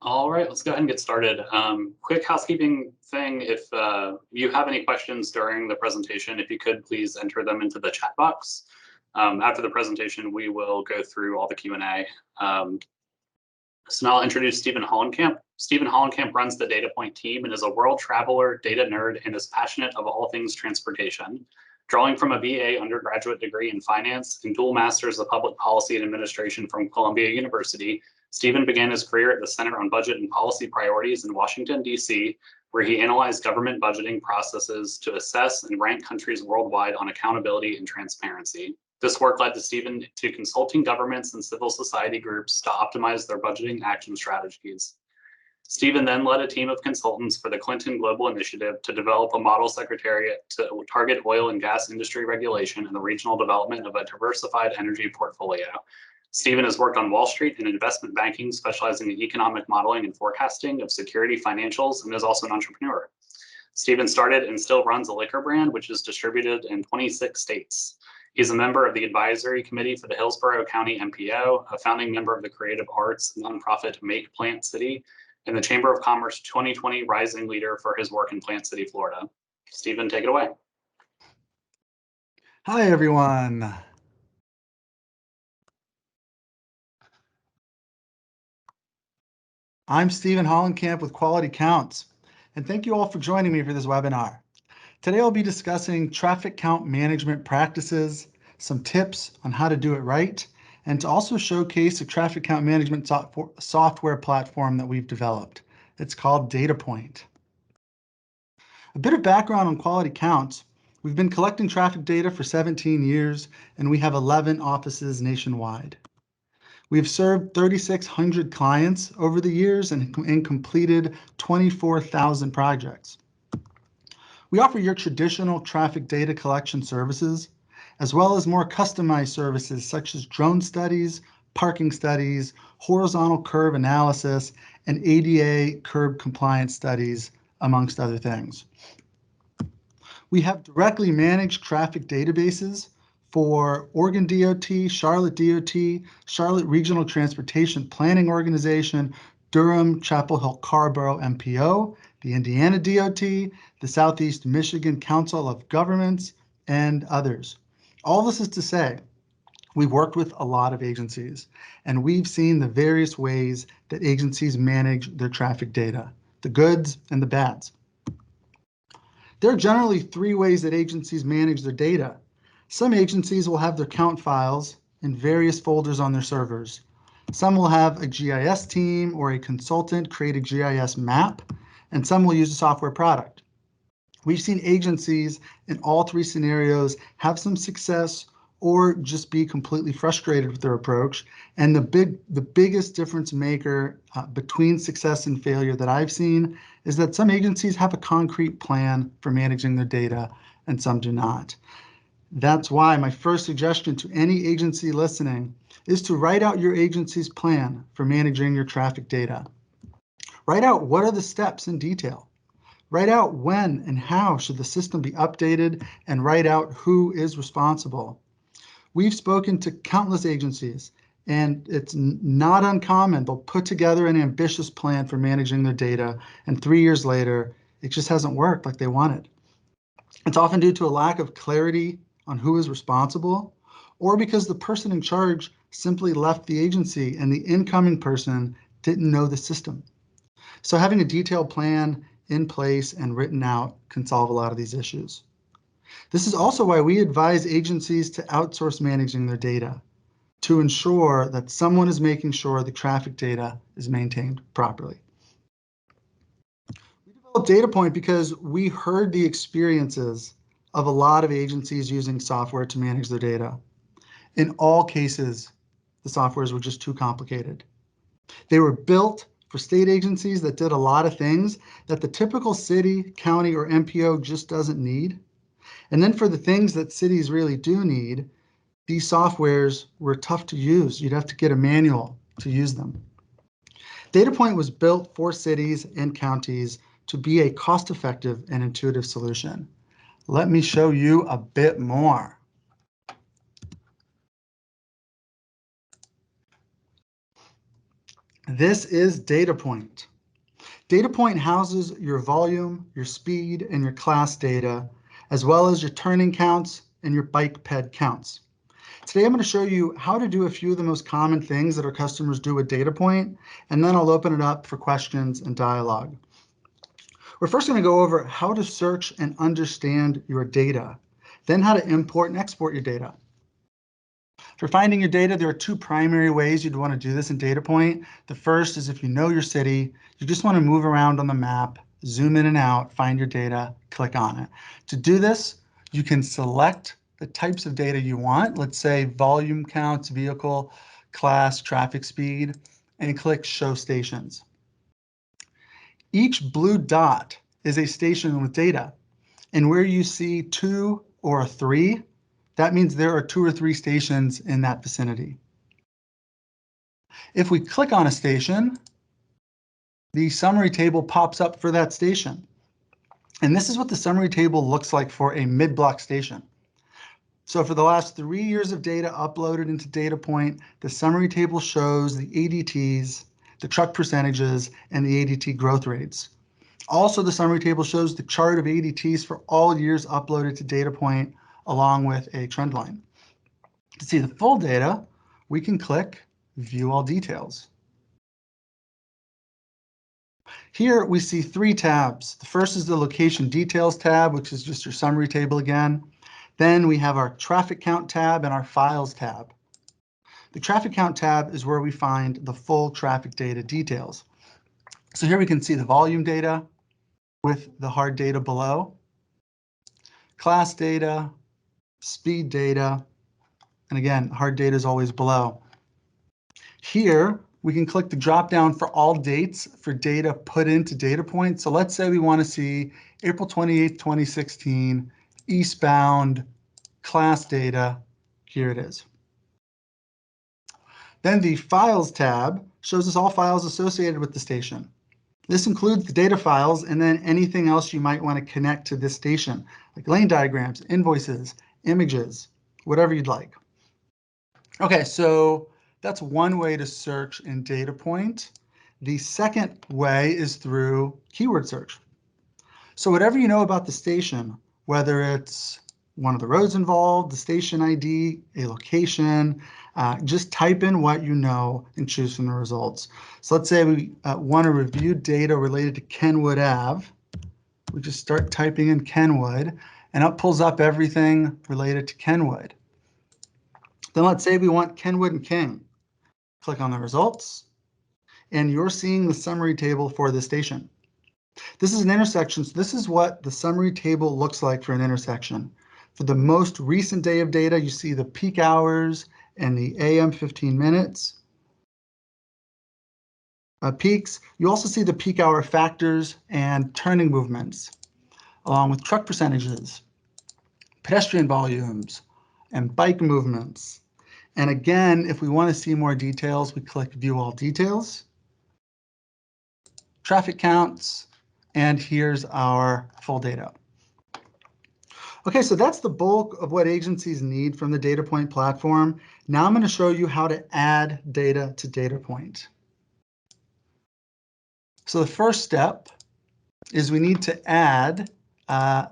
All right, let's go ahead and get started. Quick housekeeping thing, if you have any questions during the presentation, if you could please enter them into the chat box. After the presentation, we will go through all the Q&A. So now I'll introduce Stephen Hollenkamp. Stephen Hollenkamp runs the DataPoint team and is a world traveler, data nerd, and is passionate of all things transportation. Drawing from a BA undergraduate degree in finance and dual masters of public policy and administration from Columbia University, Stephen began his career at the Center on Budget and Policy Priorities in Washington, D.C., where he analyzed government budgeting processes to assess and rank countries worldwide on accountability and transparency. This work led to Stephen to consulting governments and civil society groups to optimize their budgeting action strategies. Stephen then led a team of consultants for the Clinton Global Initiative to develop a model secretariat to target oil and gas industry regulation and the regional development of a diversified energy portfolio. Stephen has worked on Wall Street and investment banking, specializing in economic modeling and forecasting of security financials, and is also an entrepreneur. Stephen started and still runs a liquor brand, which is distributed in 26 states. He's a member of the advisory committee for the Hillsborough County MPO, a founding member of the creative arts nonprofit Make Plant City, and the Chamber of Commerce 2020 Rising Leader for his work in Plant City, Florida. Stephen, take it away. Hi, everyone. I'm Stephen Hollenkamp with Quality Counts, and thank you all for joining me for this webinar. Today, I'll be discussing traffic count management practices, some tips on how to do it right, and to also showcase a traffic count management software platform that we've developed. It's called DataPoint. A bit of background on Quality Counts. We've been collecting traffic data for 17 years, and we have 11 offices nationwide. We've served 3,600 clients over the years and completed 24,000 projects. We offer your traditional traffic data collection services, as well as more customized services such as drone studies, parking studies, horizontal curve analysis, and ADA curb compliance studies, amongst other things. We have directly managed traffic databases for Oregon DOT, Charlotte DOT, Charlotte Regional Transportation Planning Organization, Durham, Chapel Hill Carrboro MPO, the Indiana DOT, the Southeast Michigan Council of Governments, and others. All this is to say, we've worked with a lot of agencies, and we've seen the various ways that agencies manage their traffic data, the goods and the bads. There are generally three ways that agencies manage their data. Some agencies will have their count files in various folders on their servers. Some will have a GIS team or a consultant create a GIS map, and some will use a software product. We've seen agencies in all three scenarios have some success or just be completely frustrated with their approach. And the biggest difference maker between success and failure that I've seen is that some agencies have a concrete plan for managing their data and some do not. That's why my first suggestion to any agency listening is to write out your agency's plan for managing your traffic data. Write out what are the steps in detail. Write out when and how should the system be updated, and write out who is responsible. We've spoken to countless agencies, and it's not uncommon. They'll put together an ambitious plan for managing their data, and 3 years later, it just hasn't worked like they wanted. It's often due to a lack of clarity on who is responsible, or because the person in charge simply left the agency and the incoming person didn't know the system. So having a detailed plan in place and written out can solve a lot of these issues. This is also why we advise agencies to outsource managing their data to ensure that someone is making sure the traffic data is maintained properly. We developed DataPoint because we heard the experiences of a lot of agencies using software to manage their data. In all cases, the softwares were just too complicated. They were built for state agencies that did a lot of things that the typical city, county, or MPO just doesn't need. And then for the things that cities really do need, these softwares were tough to use. You'd have to get a manual to use them. DataPoint was built for cities and counties to be a cost-effective and intuitive solution. Let me show you a bit more. This is DataPoint. DataPoint houses your volume, your speed, and your class data, as well as your turning counts and your bike ped counts. Today, I'm going to show you how to do a few of the most common things that our customers do with DataPoint, and then I'll open it up for questions and dialogue. We're first going to go over how to search and understand your data, then how to import and export your data. For finding your data, there are two primary ways you'd want to do this in DataPoint. The first is if you know your city, you just want to move around on the map, zoom in and out, find your data, click on it. To do this, you can select the types of data you want. Let's say volume counts, vehicle, class, traffic speed, and click Show Stations. Each blue dot is a station with data, and where you see 2 or 3, that means there are 2 or 3 stations in that vicinity. If we click on a station, the summary table pops up for that station. And this is what the summary table looks like for a mid-block station. So for the last 3 years of data uploaded into DataPoint, the summary table shows the ADTs, the truck percentages, and the ADT growth rates. Also, the summary table shows the chart of ADTs for all years uploaded to DataPoint, along with a trend line. To see the full data, we can click View All Details. Here we see 3 tabs. The first is the Location Details tab, which is just your summary table again. Then we have our Traffic Count tab and our Files tab. The Traffic Count tab is where we find the full traffic data details. So here we can see the volume data with the hard data below, class data, speed data, and again, hard data is always below. Here, we can click the drop down for all dates for data put into DataPoint. So let's say we want to see April 28th, 2016, eastbound class data. Here it is. Then the Files tab shows us all files associated with the station. This includes the data files and then anything else you might want to connect to this station, like lane diagrams, invoices, images, whatever you'd like. Okay, so that's one way to search in DataPoint. The second way is through keyword search. So whatever you know about the station, whether it's one of the roads involved, the station ID, a location, just type in what you know and choose from the results. So let's say we want to review data related to Kenwood Ave. We just start typing in Kenwood, and it pulls up everything related to Kenwood. Then let's say we want Kenwood and King. Click on the results, and you're seeing the summary table for the station. This is an intersection, so this is what the summary table looks like for an intersection. For the most recent day of data, you see the peak hours and the AM 15 minutes peaks. You also see the peak hour factors and turning movements, along with truck percentages, pedestrian volumes, and bike movements. And again, if we want to see more details, we click View All Details, Traffic Counts, and here's our full data. Okay, so that's the bulk of what agencies need from the DataPoint platform. Now I'm going to show you how to add data to DataPoint. So the first step is we need to add a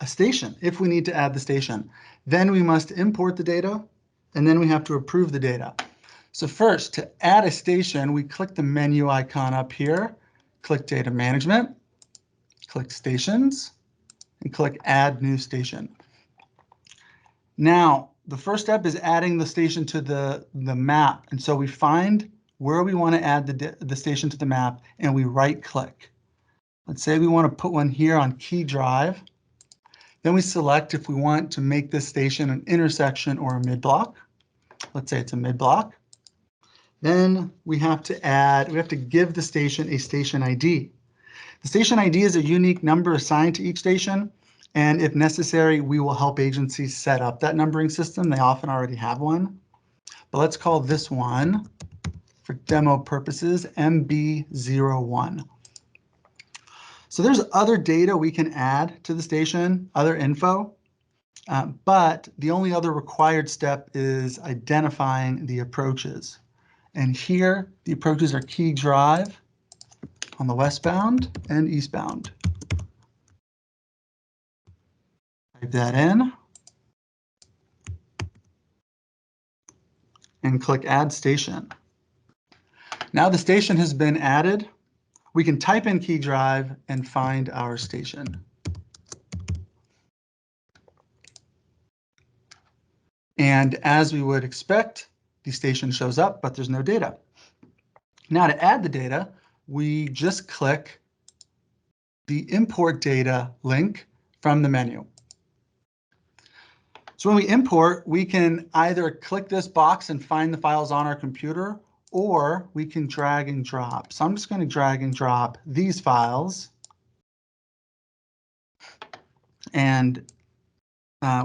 station, if we need to add the station. Then we must import the data, and then we have to approve the data. So first, to add a station, we click the menu icon up here, click Data Management, click Stations, and click Add New Station. Now, the first step is adding the station to the map. And so we find where we want to add the station to the map, and we right-click. Let's say we want to put one here on Key Drive. Then we select if we want to make this station an intersection or a mid-block. Let's say it's a mid-block. Then we have to give the station a station ID. The station ID is a unique number assigned to each station, and if necessary, we will help agencies set up that numbering system. They often already have one. But let's call this one, for demo purposes, MB01. So there's other data we can add to the station, other info, but the only other required step is identifying the approaches. And here, the approaches are Key Drive on the westbound and eastbound. Type that in and click Add Station. Now the station has been added. We can type in Key Drive and find our station. And as we would expect, the station shows up, but there's no data. Now to add the data, we just click the Import Data link from the menu. So when we import, we can either click this box and find the files on our computer, or we can drag and drop. So I'm just going to drag and drop these files. And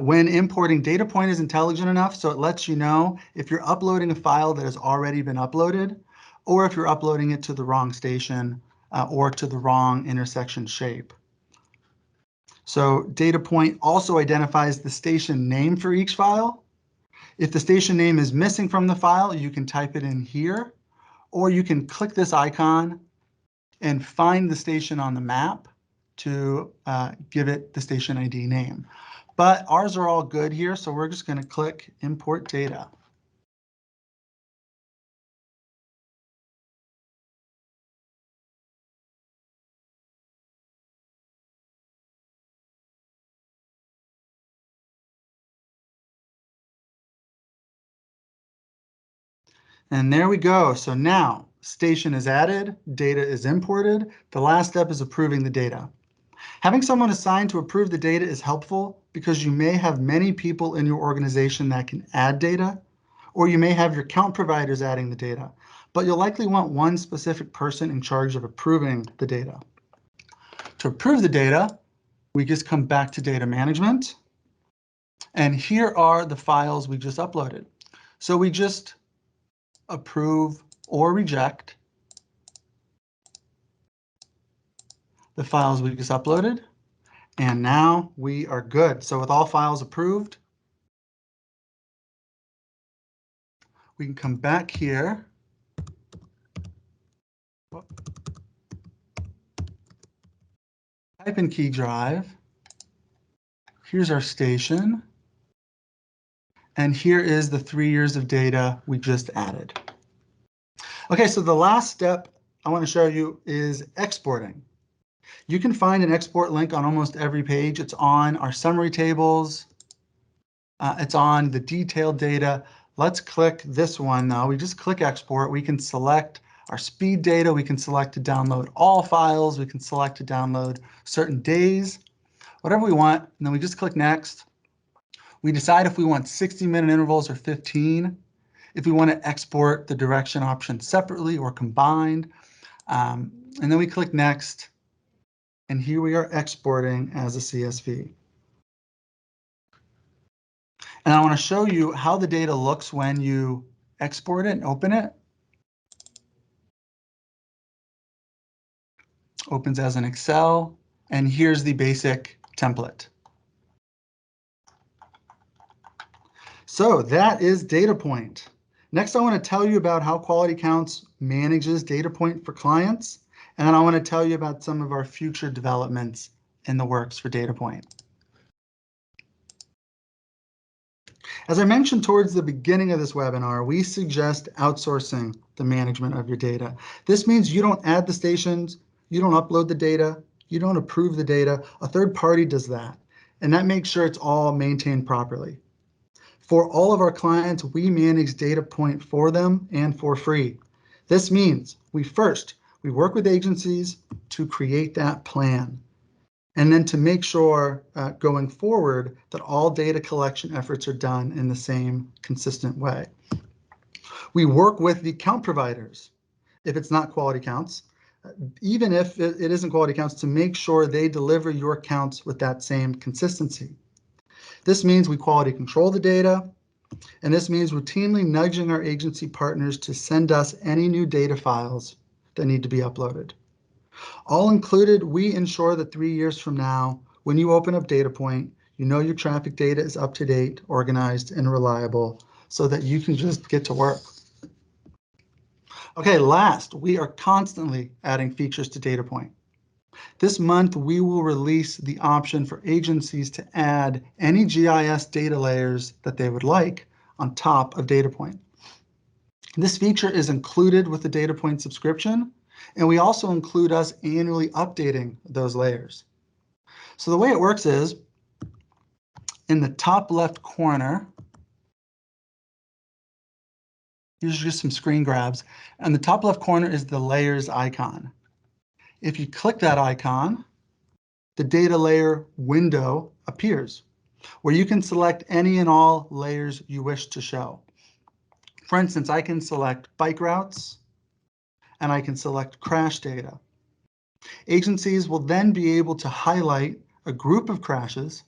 when importing, DataPoint is intelligent enough, so it lets you know if you're uploading a file that has already been uploaded, or if you're uploading it to the wrong station or to the wrong intersection shape. So DataPoint also identifies the station name for each file. If the station name is missing from the file, you can type it in here, or you can click this icon and find the station on the map to give it the station ID name. But ours are all good here, so we're just going to click Import Data. And there we go. So now station is added, data is imported. The last step is approving the data. Having someone assigned to approve the data is helpful because you may have many people in your organization that can add data, or you may have your count providers adding the data, but you'll likely want one specific person in charge of approving the data. To approve the data, we just come back to data management, and here are the files we just uploaded. So we just approve or reject the files we just uploaded, and now we are good. So with all files approved, we can come back here. Type in Key Drive. Here's our station. And here is the 3 years of data we just added. Okay, so the last step I want to show you is exporting. You can find an export link on almost every page. It's on our summary tables. It's on the detailed data. Let's click this one though. We just click export. We can select our speed data. We can select to download all files. We can select to download certain days, whatever we want. And then we just click next. We decide if we want 60-minute intervals or 15. If we want to export the direction option separately or combined. And then we click next. And here we are exporting as a CSV. And I want to show you how the data looks when you export it and open it. Opens as an Excel, and here's the basic template. So that is DataPoint. Next, I want to tell you about how Quality Counts manages DataPoint for clients, and then I want to tell you about some of our future developments in the works for DataPoint. As I mentioned towards the beginning of this webinar, we suggest outsourcing the management of your data. This means you don't add the stations, you don't upload the data, you don't approve the data. A third party does that, and that makes sure it's all maintained properly. For all of our clients, we manage DataPoint for them and for free. This means we work with agencies to create that plan, and then to make sure going forward that all data collection efforts are done in the same consistent way. We work with the count providers, if it's not Quality Counts, even if it isn't Quality Counts, to make sure they deliver your counts with that same consistency. This means we quality control the data, and this means routinely nudging our agency partners to send us any new data files that need to be uploaded. All included, we ensure that 3 years from now, when you open up DataPoint, you know your traffic data is up to date, organized, and reliable so that you can just get to work. Okay, last, we are constantly adding features to DataPoint. This month, we will release the option for agencies to add any GIS data layers that they would like on top of DataPoint. This feature is included with the DataPoint subscription, and we also include us annually updating those layers. So the way it works is, in the top left corner, here's just some screen grabs, and the top left corner is the layers icon. If you click that icon, the data layer window appears, where you can select any and all layers you wish to show. For instance, I can select bike routes, and I can select crash data. Agencies will then be able to highlight a group of crashes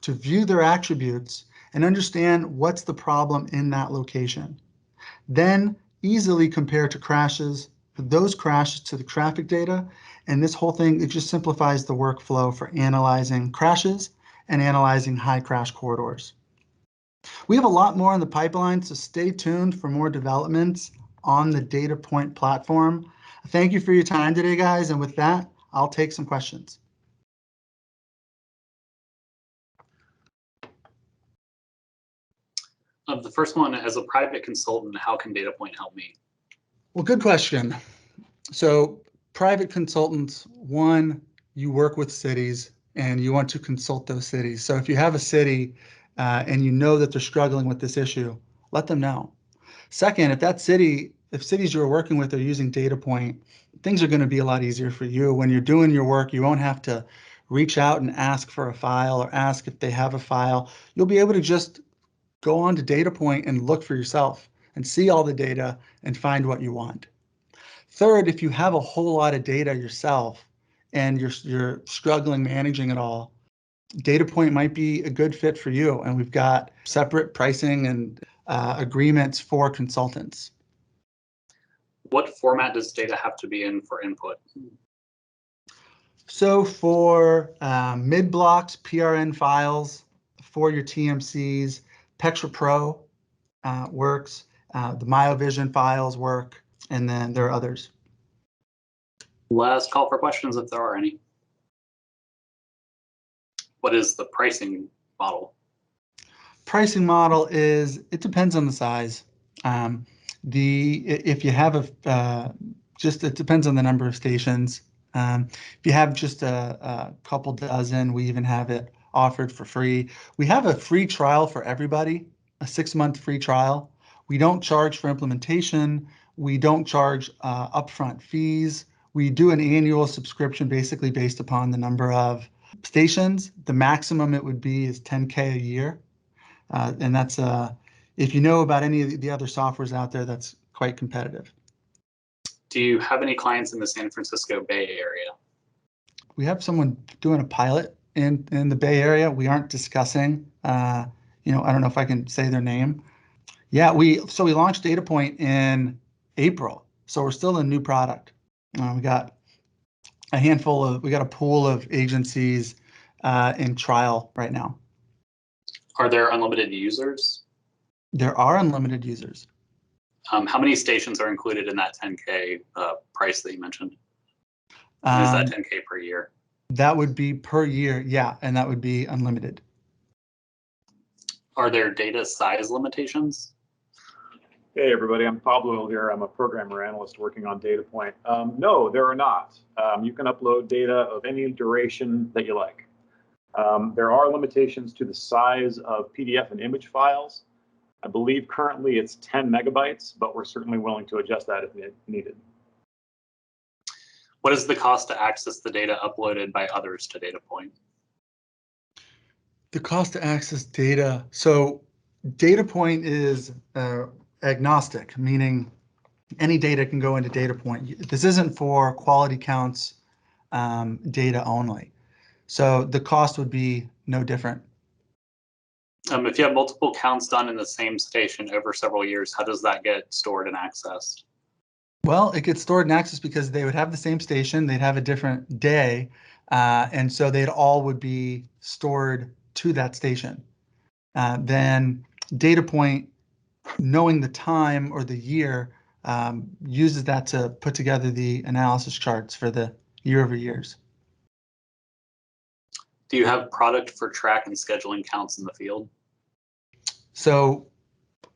to view their attributes and understand what's the problem in that location. Then easily compare those crashes to the traffic data. And this whole thing, it just simplifies the workflow for analyzing crashes and analyzing high crash corridors. We have a lot more in the pipeline, so stay tuned for more developments on the DataPoint platform. Thank you for your time today, guys. And with that, I'll take some questions. The first one, as a private consultant, how can DataPoint help me? Well, good question. So private consultants, one, you work with cities and you want to consult those cities. So if you have a city and you know that they're struggling with this issue, let them know. Second, if cities you're working with are using DataPoint, things are going to be a lot easier for you. When you're doing your work, you won't have to reach out and ask for a file or ask if they have a file. You'll be able to just go on to DataPoint and look for yourself and see all the data and find what you want. Third, if you have a whole lot of data yourself and you're struggling managing it all, DataPoint might be a good fit for you. And we've got separate pricing and agreements for consultants. What format does data have to be in for input? So for mid-blocks, PRN files, for your TMCs, Petra Pro works, the MyoVision files work, and then there are others. Last call for questions if there are any. What is the pricing model? Pricing model is, it depends on the size. If you have it depends on the number of stations. If you have just a couple dozen, we even have it offered for free. We have a free trial for everybody, a 6-month free trial. We don't charge for implementation. We don't charge upfront fees. We do an annual subscription basically based upon the number of stations. The maximum it would be is 10K a year. And that's, if you know about any of the other softwares out there, that's quite competitive. Do you have any clients in the San Francisco Bay Area? We have someone doing a pilot in the Bay Area. We aren't discussing, I don't know if I can say their name. Yeah, we launched DataPoint in April, so we're still a new product. We got a pool of agencies in trial right now. Are there unlimited users? There are unlimited users. How many stations are included in that 10K price that you mentioned? And is that 10K per year? That would be per year, yeah, and that would be unlimited. Are there data size limitations? Hey everybody, I'm Pablo here. I'm a programmer analyst working on DataPoint. No, there are not. You can upload data of any duration that you like. There are limitations to the size of PDF and image files. I believe currently it's 10 megabytes, but we're certainly willing to adjust that if needed. What is the cost to access the data uploaded by others to DataPoint? The cost to access data. So DataPoint is agnostic, meaning any data can go into DataPoint. This isn't for quality counts data only. So the cost would be no different. If you have multiple counts done in the same station over several years, how does that get stored and accessed? Well, it gets stored and accessed because they would have the same station, they'd have a different day, and so they'd all would be stored to that station. Then DataPoint, knowing the time or the year uses that to put together the analysis charts for the year-over-years. Do you have product for track and scheduling counts in the field? So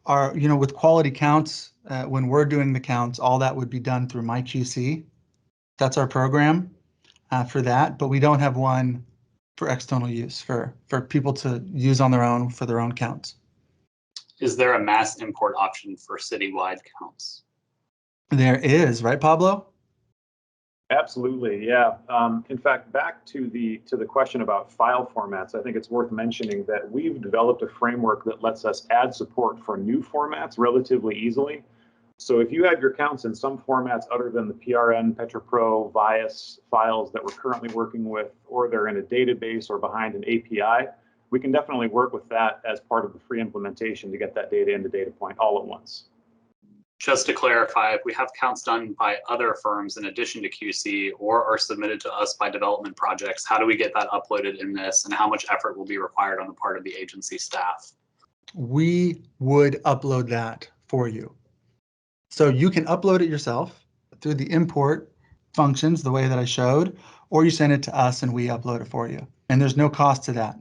with quality counts, when we're doing the counts, all that would be done through MyQC. That's our program for that, but we don't have one for external use for people to use on their own for their own counts. Is there a mass import option for citywide counts? There is, right, Pablo? Absolutely, yeah. In fact, back to the question about file formats, I think it's worth mentioning that we've developed a framework that lets us add support for new formats relatively easily. So if you have your counts in some formats other than the PRN, PetraPro, Vias files that we're currently working with, or they're in a database or behind an API, we can definitely work with that as part of the free implementation to get that data into DataPoint all at once. Just to clarify, if we have counts done by other firms in addition to QC or are submitted to us by development projects, how do we get that uploaded in this, and how much effort will be required on the part of the agency staff? We would upload that for you. So you can upload it yourself through the import functions, the way that I showed, or you send it to us and we upload it for you. And there's no cost to that.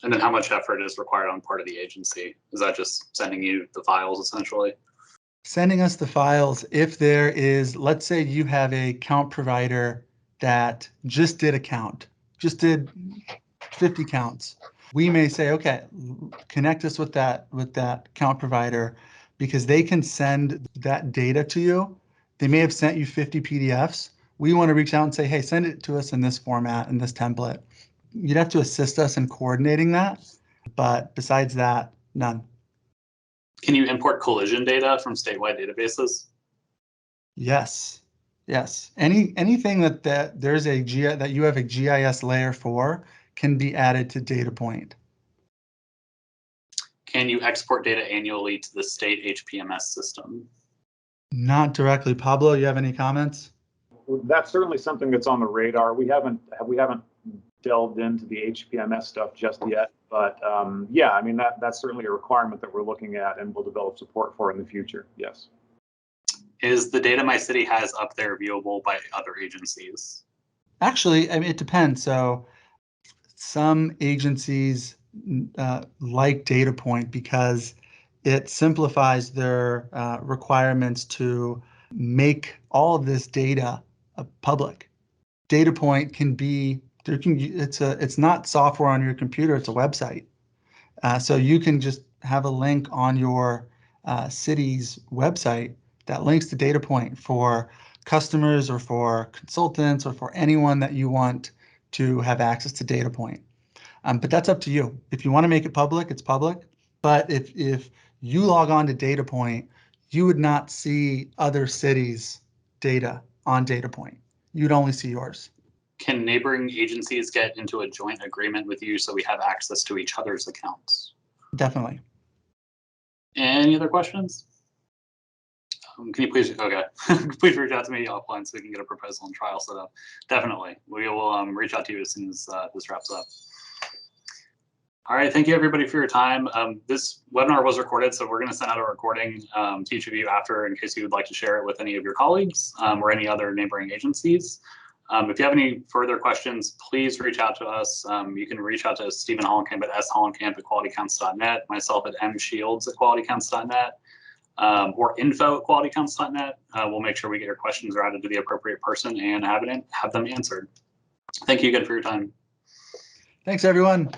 And then how much effort is required on part of the agency? Is that just sending you the files essentially? Sending us the files. If there is, let's say you have a count provider that just did a count, just did 50 counts. We may say, okay, connect us with that count provider because they can send that data to you. They may have sent you 50 PDFs. We want to reach out and say, hey, send it to us in this format, in this template. You'd have to assist us in coordinating that. But besides that, none. Can you import collision data from statewide databases? Yes. Yes. Anything that you have a GIS layer for can be added to DataPoint. Can you export data annually to the state HPMS system? Not directly. Pablo, you have any comments? That's certainly something that's on the radar. We haven't delved into the HPMS stuff just yet, but yeah, I mean that's certainly a requirement that we're looking at and we'll develop support for in the future. Yes. Is the data my city has up there viewable by other agencies? Actually, I mean, it depends. So some agencies like DataPoint because it simplifies their requirements to make all of this data public. DataPoint can be it's not software on your computer, it's a website. So you can just have a link on your city's website that links to DataPoint for customers or for consultants or for anyone that you want to have access to DataPoint. But that's up to you. If you want to make it public, it's public. But if you log on to DataPoint, you would not see other cities' data on DataPoint. You'd only see yours. Can neighboring agencies get into a joint agreement with you so we have access to each other's accounts? Definitely. Any other questions? Can you please, okay, please reach out to me offline so we can get a proposal and trial set up. Definitely, we will reach out to you as soon as this wraps up. All right, thank you everybody for your time. This webinar was recorded, so we're gonna send out a recording to each of you after in case you would like to share it with any of your colleagues or any other neighboring agencies. If you have any further questions, please reach out to us. You can reach out to Stephen Hollenkamp at shollenkamp@qualitycounts.net, myself at mshields@qualitycounts.net, or info@qualitycounts.net. We'll make sure we get your questions routed to the appropriate person and have them answered. Thank you again for your time. Thanks, everyone.